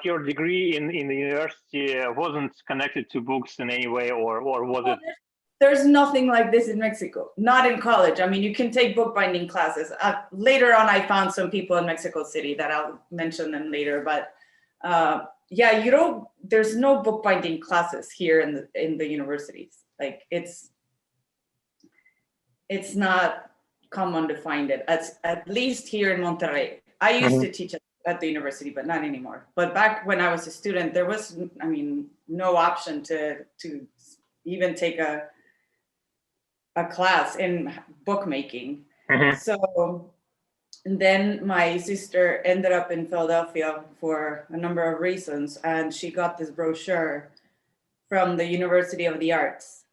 your degree in the university wasn't connected to books in any way, or was it? There's nothing like this in Mexico, not in college. I mean, you can take bookbinding classes. Later on, I found some people in Mexico City that I'll mention them later. But yeah, there's no bookbinding classes here in the universities. Like it's not common to find it, at least here in Monterrey. I used to teach at the university, but not anymore. But back when I was a student, there was, I mean, no option to even take a class in bookmaking. So and then my sister ended up in Philadelphia for a number of reasons, and she got this brochure from the University of the Arts,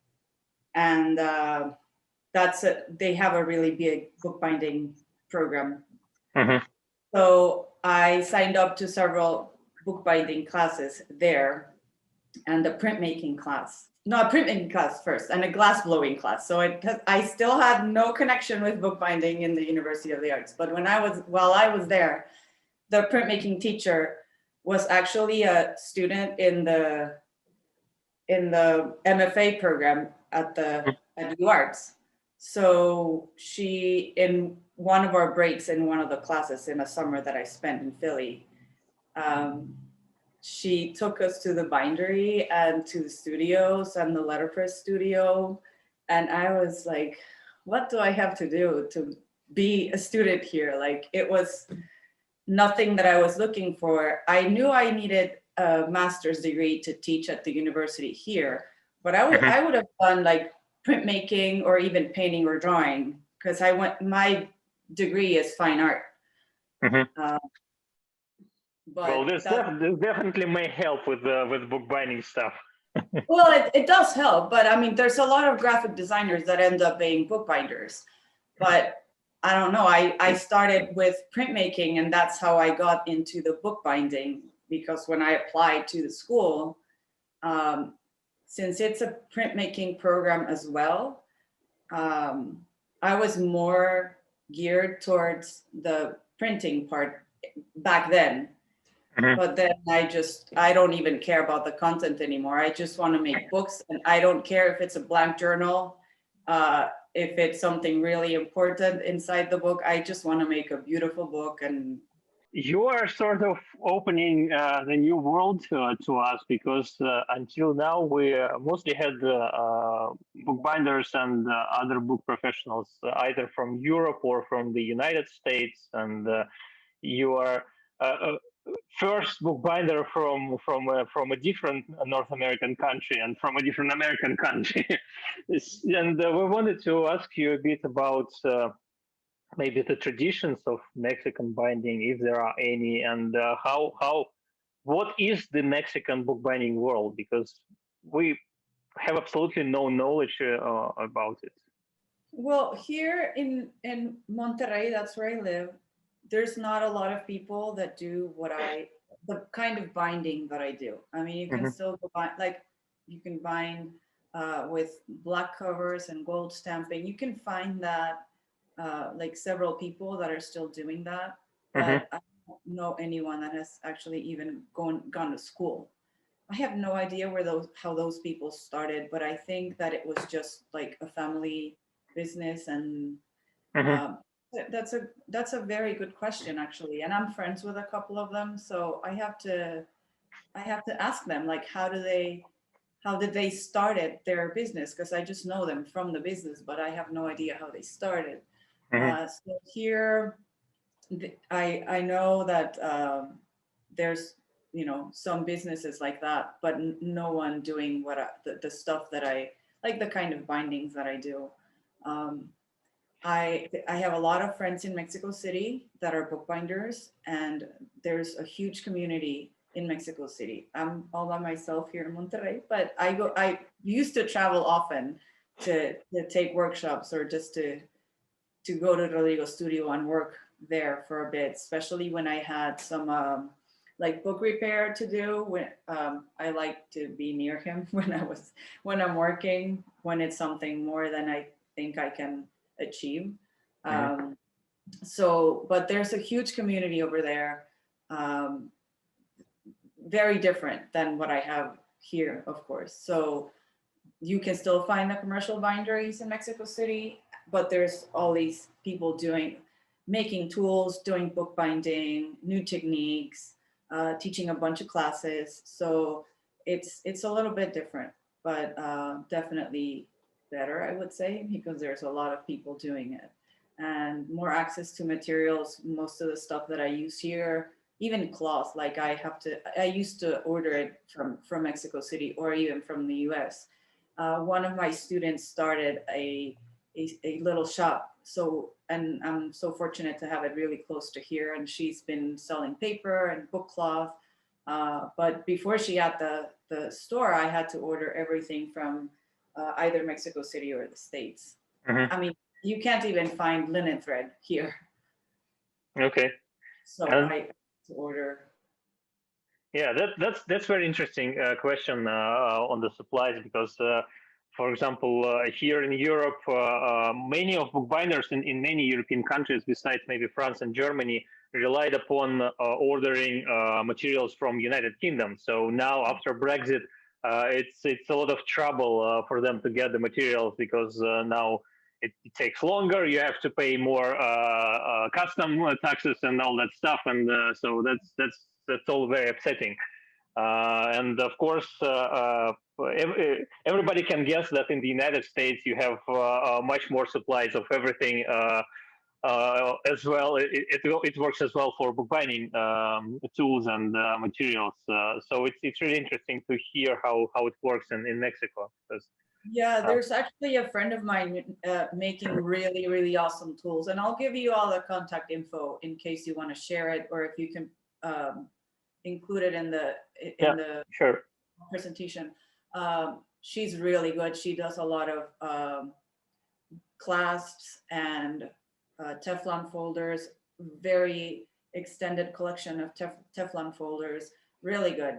and they have a really big bookbinding program. So I signed up to several bookbinding classes there, and a printmaking class. No, a printmaking class first, and a glass blowing class. So I still had no connection with bookbinding in the University of the Arts. But while I was there, the printmaking teacher was actually a student in the MFA program at UArts. So she, in one of our breaks in one of the classes in a summer that I spent in Philly, she took us to the bindery and to the studios and the letterpress studio. And I was like, what do I have to do to be a student here? Like, it was nothing that I was looking for. I knew I needed a master's degree to teach at the university here, but I would have done like printmaking or even painting or drawing, because my degree is fine art. But well, this definitely may help with bookbinding stuff. Well, it does help, but I mean, there's a lot of graphic designers that end up being bookbinders. But I don't know, I started with printmaking, and that's how I got into the bookbinding, because when I applied to the school, since it's a printmaking program as well, I was more geared towards the printing part back then. But then I don't even care about the content anymore. I just want to make books, and I don't care if it's a blank journal, if it's something really important inside the book. I just want to make a beautiful book. And you are sort of opening the new world to us, because until now we mostly had bookbinders and other book professionals either from Europe or from the United States, and you are first bookbinder from a different North American country and from a different American country. And we wanted to ask you a bit about maybe the traditions of Mexican binding, if there are any, and what is the Mexican bookbinding world, because we have absolutely no knowledge about it. Well, here in Monterrey, that's where I live, there's not a lot of people that do the kind of binding that I do. I mean, you can still bind, like you can bind with black covers and gold stamping. You can find that like several people that are still doing that, but I don't know anyone that has actually even gone to school. I have no idea how those people started, but I think that it was just like a family business, and that's a very good question, actually. And I'm friends with a couple of them, so I have to ask them, like, how did they started their business? Because I just know them from the business, but I have no idea how they started. So here, I know that there's some businesses like that, but no one doing the stuff that I like, the kind of bindings that I do. I have a lot of friends in Mexico City that are bookbinders, and there's a huge community in Mexico City. I'm all by myself here in Monterrey, but I used to travel often to take workshops, or just to go to Rodrigo's studio and work there for a bit, especially when I had some like book repair to do. When I like to be near him when I'm working, when it's something more than I think I can achieve. So, but there's a huge community over there. very different than what I have here, of course. So you can still find the commercial binderies in Mexico City, but there's all these people making tools, doing bookbinding, new techniques, teaching a bunch of classes. So it's a little bit different, but definitely better, I would say, because there's a lot of people doing it and more access to materials. Most of the stuff that I use here, even cloth, like I used to order it from Mexico City or even from the US. One of my students started a little shop. And I'm so fortunate to have it really close to here. And she's been selling paper and book cloth. But before she had the store, I had to order everything from either Mexico City or the States. I mean, you can't even find linen thread here. Okay. So I had to order. Yeah, that's very interesting question on the supplies, because for example, here in Europe, many of bookbinders in many European countries, besides maybe France and Germany, relied upon ordering materials from United Kingdom. So now after Brexit, it's a lot of trouble for them to get the materials, because now it takes longer. You have to pay more custom taxes and all that stuff, and so that's all very upsetting. And of course, everybody can guess that in the United States you have much more supplies of everything as well. It works as well for bookbinding tools and materials. So it's really interesting to hear how it works in Mexico. Yeah, there's actually a friend of mine making really, really awesome tools, and I'll give you all the contact info in case you want to share it, or if you can include it in the sure. presentation. She's really good. She does a lot of clasps and Teflon folders, very extended collection of Teflon folders, really good.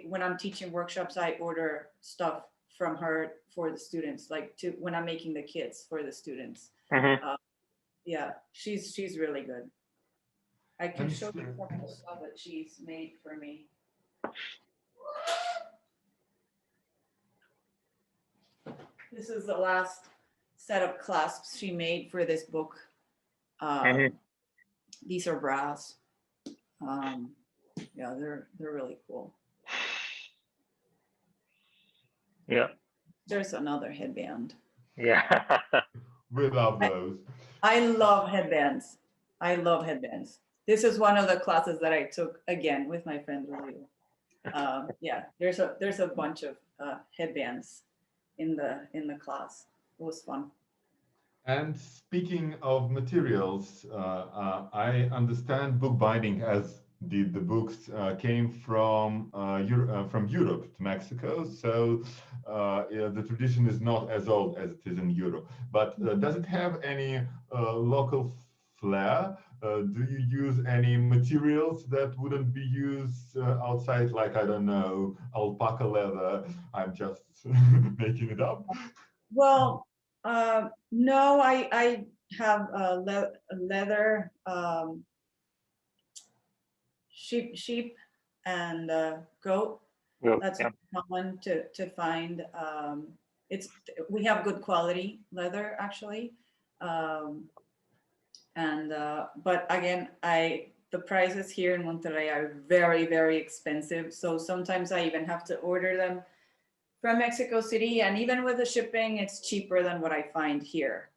When I'm teaching workshops, I order stuff from her for the students, like when I'm making the kits for the students. Yeah, she's really good. I can show you some of the stuff that she's made for me. This is the last set of clasps she made for this book. These are brass. Yeah, they're really cool. Yeah. There's another headband. Yeah. We love those. I love headbands. I love headbands. This is one of the classes that I took again with my friend Lucia. Yeah, there's a bunch of headbands in the class. It was fun. And speaking of materials, I understand bookbinding, as did the books, came from Europe to Mexico. So the tradition is not as old as it is in Europe. But does it have any local flair? Do you use any materials that wouldn't be used outside, like, I don't know, alpaca leather? I'm just making it up. Well, no, I have leather, sheep and goat. That's common to find. We have good quality leather, actually. But again, the prices here in Monterrey are very, very expensive. So sometimes I even have to order them from Mexico City, and even with the shipping, it's cheaper than what I find here.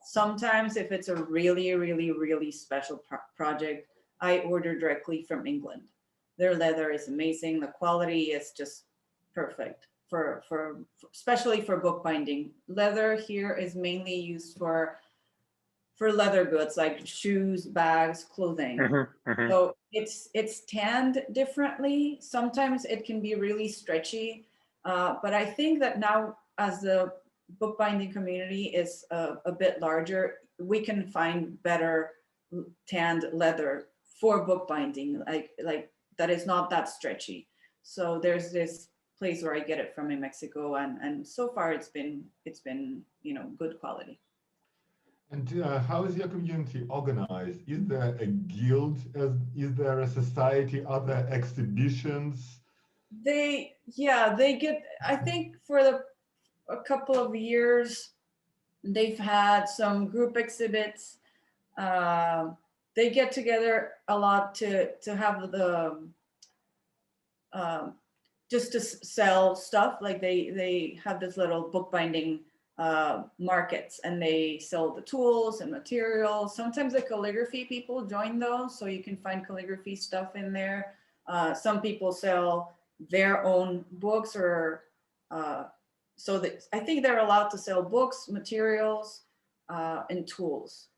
Sometimes if it's a really, really, really special project, I order directly from England. Their leather is amazing. The quality is just perfect especially for bookbinding. Leather here is mainly used for leather goods like shoes, bags, clothing. So it's tanned differently. Sometimes it can be really stretchy. But I think that now, as the bookbinding community is a bit larger, we can find better tanned leather for bookbinding, like that is not that stretchy. So there's this place where I get it from in Mexico, and so far it's been good quality. And how is your community organized? Is there a guild? Is there a society? Are there exhibitions? They get, I think for a couple of years, they've had some group exhibits. They get together a lot to have the um, just to sell stuff. Like they have this little bookbinding markets, and they sell the tools and materials. Sometimes the calligraphy people join those, so you can find calligraphy stuff in there. Some people sell their own books, or so that I think they're allowed to sell books, materials, and tools.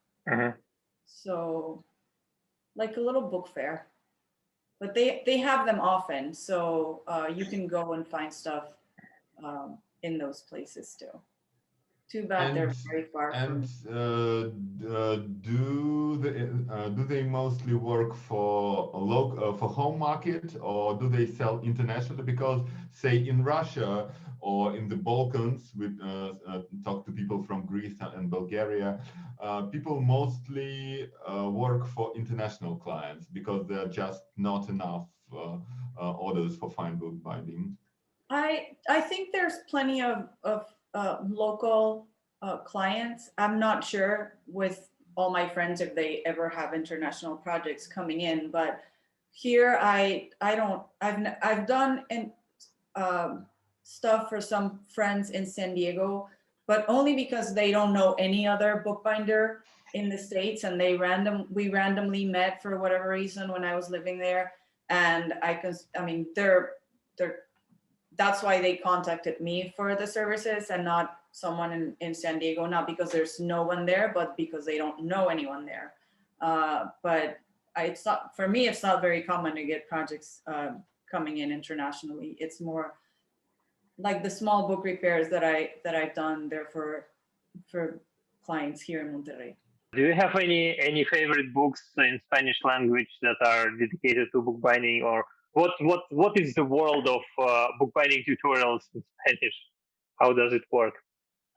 So like a little book fair. But they have them often, so you can go and find stuff in those places too. Too bad they're very far And from. do they mostly work for a for home market, or do they sell internationally? Because say in Russia or in the Balkans, we talk to people from Greece and Bulgaria. People mostly work for international clients because there are just not enough orders for fine book binding. I think there's plenty of local clients. I'm not sure with all my friends if they ever have international projects coming in, but here I've done stuff for some friends in San Diego, but only because they don't know any other bookbinder in the States, and we randomly met for whatever reason when I was living there, and that's why they contacted me for the services and not someone in San Diego, not because there's no one there, but because they don't know anyone there. But it's not, for me, it's not very common to get projects coming in internationally. It's more like the small book repairs that I've done there for clients here in Monterrey. Do you have any favorite books in Spanish language that are dedicated to bookbinding, or what is the world of bookbinding tutorials in Spanish? How does it work?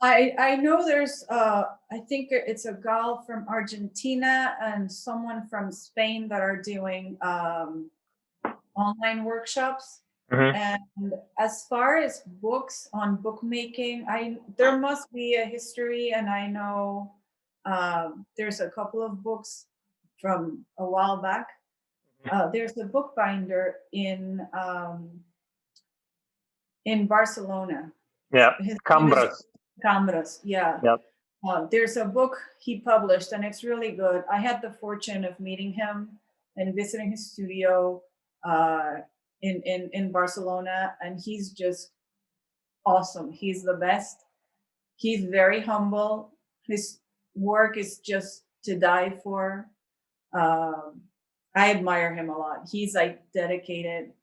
I know there's I think it's a gal from Argentina and someone from Spain that are doing online workshops. And as far as books on bookmaking, there must be a history, and I know there's a couple of books from a while back. There's a bookbinder in Barcelona. Yeah, His Cambras. Cambras, yeah. Yep. There's a book he published, and it's really good. I had the fortune of meeting him and visiting his studio in Barcelona, and he's just awesome. He's the best. He's very humble. His work is just to die for. I admire him a lot. He's like dedicated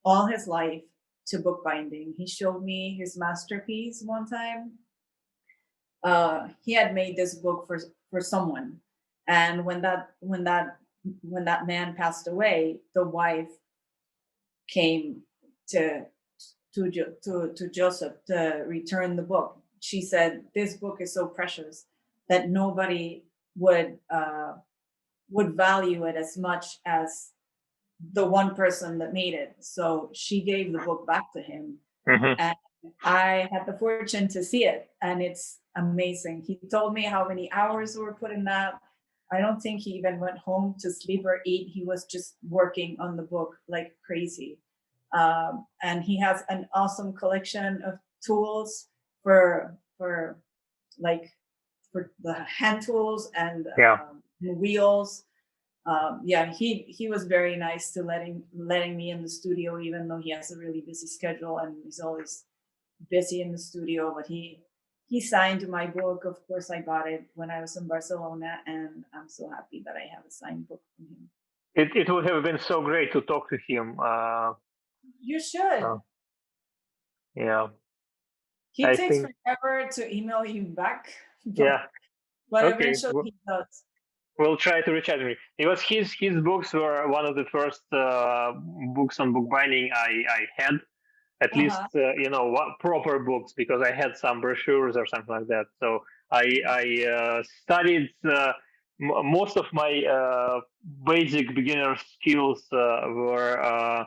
all his life to bookbinding. He showed me his masterpiece one time. He had made this book for someone, and when that man passed away, the wife came to Joseph to return the book. She said, "This book is so precious that nobody would value it as much as the one person that made it." So she gave the book back to him. And I had the fortune to see it, and it's amazing. He told me how many hours were put in that. I don't think he even went home to sleep or eat. He was just working on the book like crazy. And he has an awesome collection of tools for the hand tools and wheels. He was very nice to letting me in the studio, even though he has a really busy schedule and he's always busy in the studio. But he signed my book. Of course, I got it when I was in Barcelona, and I'm so happy that I have a signed book from him. It would have been so great to talk to him. You should. Yeah. He takes forever to email you back. But okay. Eventually he does. We'll try to reach out to me. Because his books were one of the first books on bookbinding I had. At least, what proper books, because I had some brochures or something like that. So I studied most of my basic beginner skills were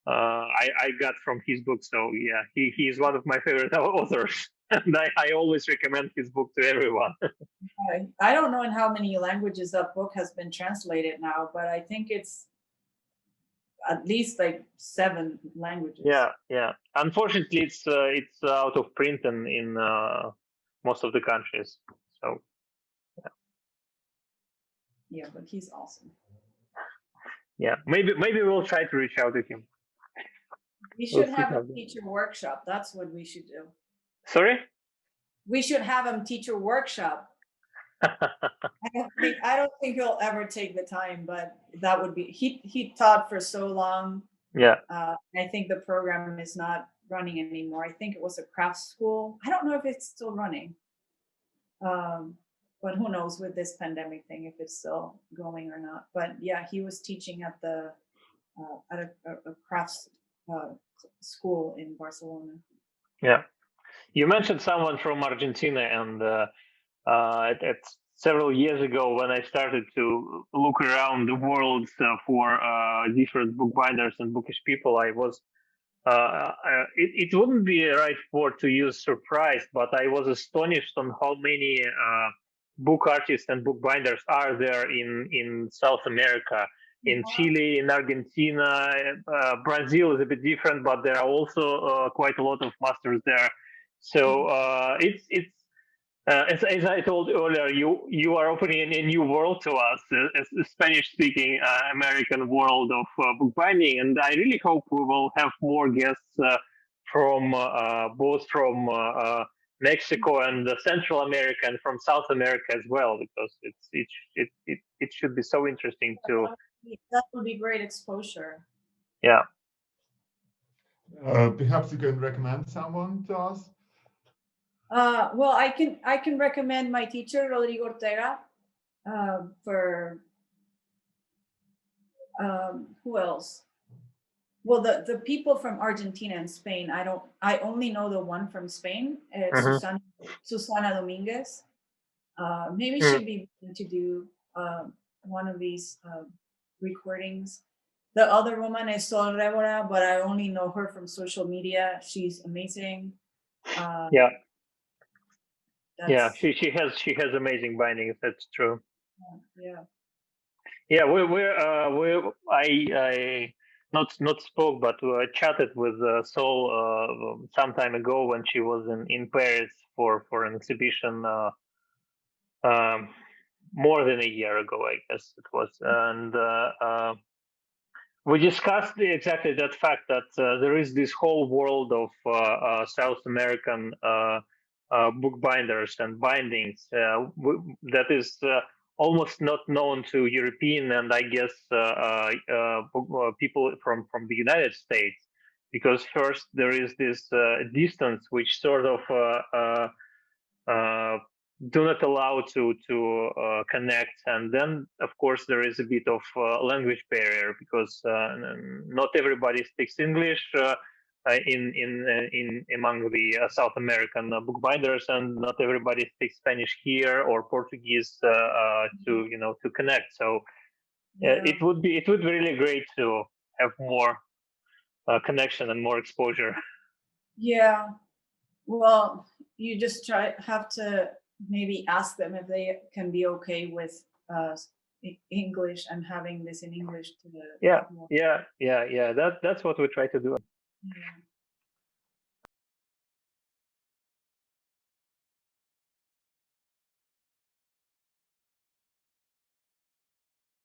I got from his book. So yeah, he is one of my favorite authors, and I always recommend his book to everyone. I don't know in how many languages that book has been translated now, but I think it's at least like 7 languages. Yeah. Unfortunately, it's out of print in most of the countries. So yeah, but he's awesome. Yeah, maybe we'll try to reach out to him. We should have a teacher workshop. That's what we should do. Sorry? We should have him teach a workshop. I don't think he'll ever take the time, but that would be, he taught for so long. Yeah. I think the program is not running anymore. I think it was a craft school. I don't know if it's still running. But who knows with this pandemic thing, if it's still going or not. But yeah, he was teaching at the at a crafts school in Barcelona. Yeah. You mentioned someone from Argentina, and several years ago when I started to look around the world for different bookbinders and bookish people, I was it wouldn't be a right word to use surprised, but I was astonished on how many book artists and bookbinders are there in South America, in Chile, in Argentina. Brazil is a bit different, but there are also quite a lot of masters there. So it's as I told earlier, you are opening a new world to us, a Spanish-speaking American world of bookbinding, and I really hope we will have more guests from both from Mexico and Central America and from South America as well, because it should be so interesting to. That would be great exposure. Yeah. Perhaps you can recommend someone to us. Well, I can recommend my teacher Rodrigo Ortega. For who else? Well, the people from Argentina and Spain. I only know the one from Spain. It's Susana Dominguez. Maybe she'd be willing to do one of these recordings. The other woman is Sol Rebora, but I only know her from social media. She's amazing. Yeah. Yeah, she has amazing bindings. That's true. Yeah. Yeah, I not spoke, but chatted with Sol some time ago when she was in Paris for an exhibition more than a year ago, I guess it was, and we discussed exactly that fact that there is this whole world of South American bookbinders and bindings that is almost not known to European and I guess people from the United States, because first there is this distance which sort of do not allow to connect, and then of course there is a bit of language barrier because not everybody speaks English in among the South American bookbinders, and not everybody speaks Spanish here or Portuguese to connect. So it would be really great to have more connection and more exposure. Yeah, well, you just have to maybe ask them if they can be okay with English and having this in English to the Yeah. That's what we try to do. Yeah.